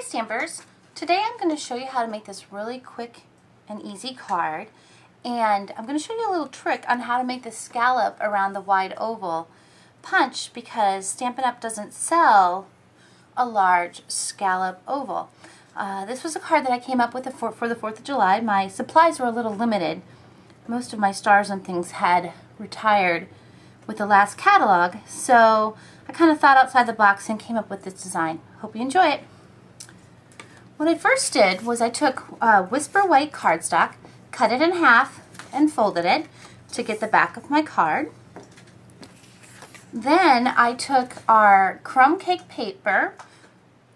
Stampers, today I'm going to show you how to make this really quick and easy card, and I'm going to show you a little trick on how to make the scallop around the wide oval punch, because Stampin' Up! Doesn't sell a large scallop oval. This was a card that I came up with for the 4th of July. My supplies were a little limited. Most of my stars and things had retired with the last catalog, so I kind of thought outside the box and came up with this design. Hope you enjoy it. What I first did was I took Whisper White cardstock, cut it in half, and folded it to get the back of my card. Then I took our crumb cake paper,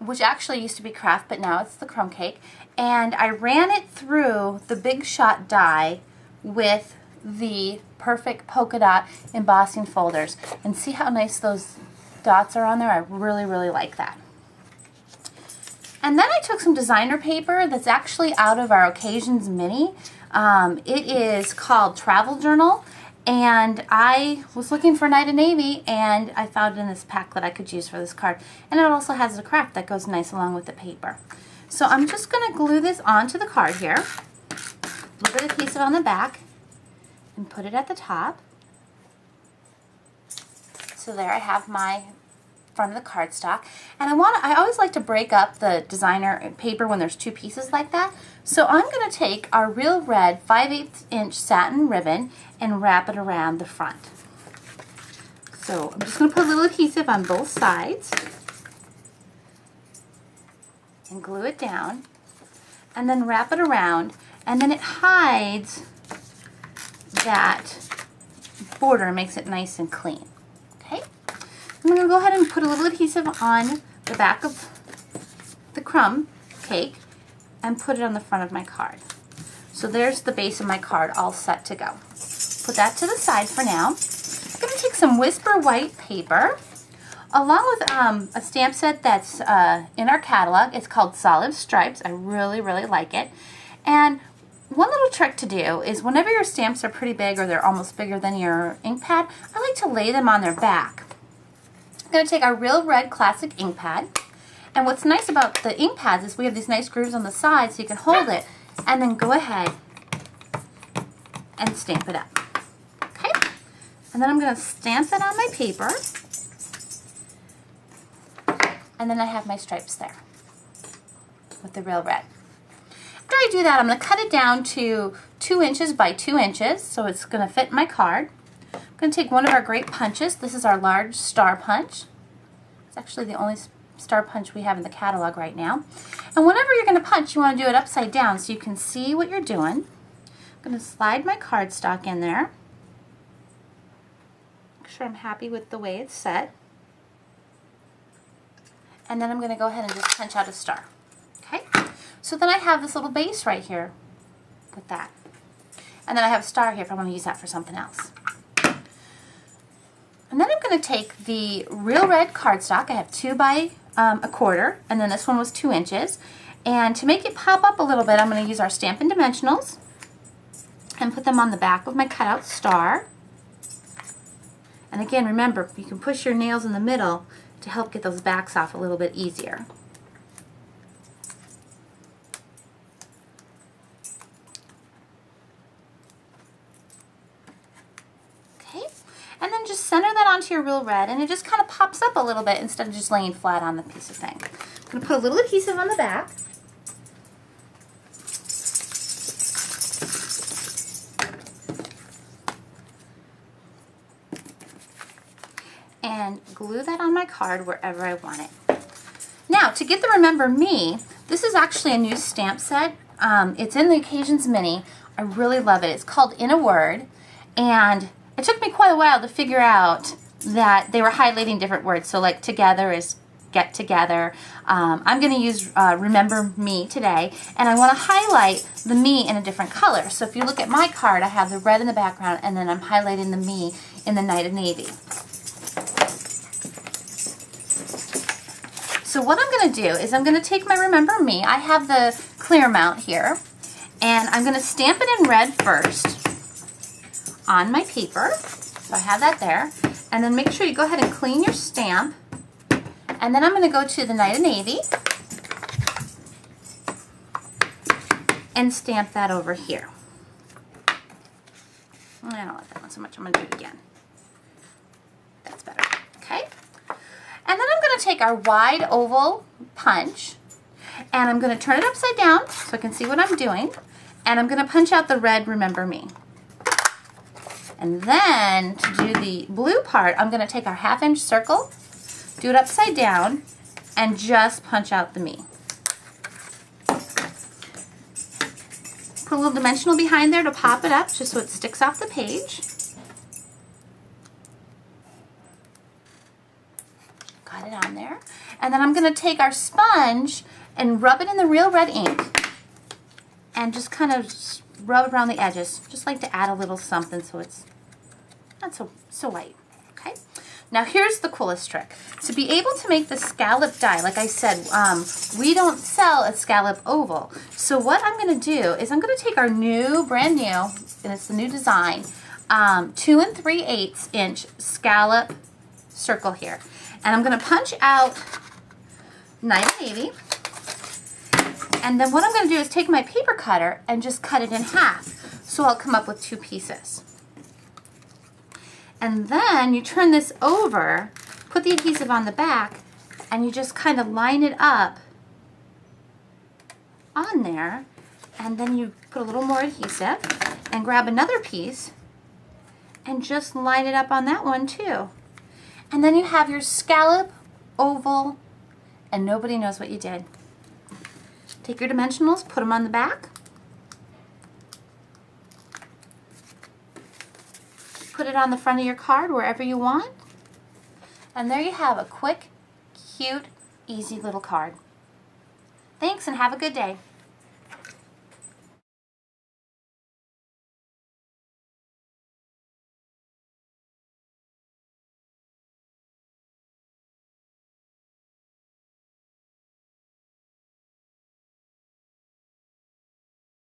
which actually used to be craft, but now it's the crumb cake, and I ran it through the Big Shot die with the perfect polka dot embossing folders. And see how nice those dots are on there? I really, really like that. And then I took some designer paper that's actually out of our Occasions Mini. It is called Travel Journal, and I was looking for Night of Navy, and I found it in this pack that I could use for this card. And it also has a craft that goes nice along with the paper. So I'm just going to glue this onto the card here. A little bit of adhesive on the back, and put it at the top. So there I have my front of the cardstock, and I always like to break up the designer paper when there's two pieces like that. So I'm going to take our real red 5/8 inch satin ribbon and wrap it around the front. So I'm just going to put a little adhesive on both sides and glue it down, and then wrap it around, and then it hides that border and makes it nice and clean. Okay? I'm going to go ahead and put a little adhesive on the back of the crumb cake and put it on the front of my card. So there's the base of my card all set to go. Put that to the side for now. I'm going to take some Whisper White paper along with a stamp set that's in our catalog. It's called Solid Stripes. I really, really like it. And one little trick to do is whenever your stamps are pretty big or they're almost bigger than your ink pad, I like to lay them on their back. I'm going to take our Real Red Classic ink pad, and what's nice about the ink pads is we have these nice grooves on the side so you can hold it and then go ahead and stamp it up. Okay? And then I'm going to stamp it on my paper, and then I have my stripes there with the Real Red. After I do that, I'm going to cut it down to 2 inches by 2 inches, so it's going to fit my card. I'm going to take one of our great punches. This is our large star punch. It's actually the only star punch we have in the catalog right now. And whenever you're going to punch, you want to do it upside down so you can see what you're doing. I'm going to slide my cardstock in there. Make sure I'm happy with the way it's set. And then I'm going to go ahead and just punch out a star. Okay? So then I have this little base right here with that. And then I have a star here if I want to use that for something else. And then I'm going to take the Real Red cardstock. I have 2 by 1/4, and then this one was 2 inches. And to make it pop up a little bit, I'm going to use our Stampin' Dimensionals and put them on the back of my cutout star. And again, remember, you can push your nails in the middle to help get those backs off a little bit easier. And then just center that onto your Real Red, and it just kind of pops up a little bit instead of just laying flat on the piece of thing. I'm going to put a little adhesive on the back. And glue that on my card wherever I want it. Now, to get the Remember Me, this is actually a new stamp set. It's in the Occasions Mini. I really love it. It's called In a Word, and it took me quite a while to figure out that they were highlighting different words. So like together is get together. I'm going to use Remember Me today, and I want to highlight the me in a different color. So if you look at my card, I have the red in the background, and then I'm highlighting the me in the Night of Navy. So what I'm going to do is I'm going to take my Remember Me. I have the clear mount here, and I'm going to stamp it in red first on my paper. So I have that there. And then make sure you go ahead and clean your stamp. And then I'm going to go to the Night of Navy. and stamp that over here. I don't like that one so much. I'm going to do it again. That's better. Okay? And then I'm going to take our wide oval punch, and I'm going to turn it upside down so I can see what I'm doing. And I'm going to punch out the red Remember Me. And then to do the blue part, I'm going to take our 1/2-inch circle, do it upside down, and just punch out the me. Put a little dimensional behind there to pop it up just so it sticks off the page. Got it on there. And then I'm going to take our sponge and rub it in the real red ink and just kind of rub around the edges. Just like to add a little something so it's not so white. Okay? Now here's the coolest trick. To be able to make the scallop die, like I said, we don't sell a scallop oval. So what I'm going to do is I'm going to take our brand new, and it's the new design, 2 3/8 inch scallop circle here. And I'm going to punch out Night of Navy. And then what I'm going to do is take my paper cutter and just cut it in half. So I'll come up with 2 pieces. And then you turn this over, put the adhesive on the back, and you just kind of line it up on there. And then you put a little more adhesive and grab another piece and just line it up on that one too. And then you have your scallop oval, and nobody knows what you did. Take your dimensionals, put them on the back. Put it on the front of your card wherever you want. And there you have a quick, cute, easy little card. Thanks and have a good day.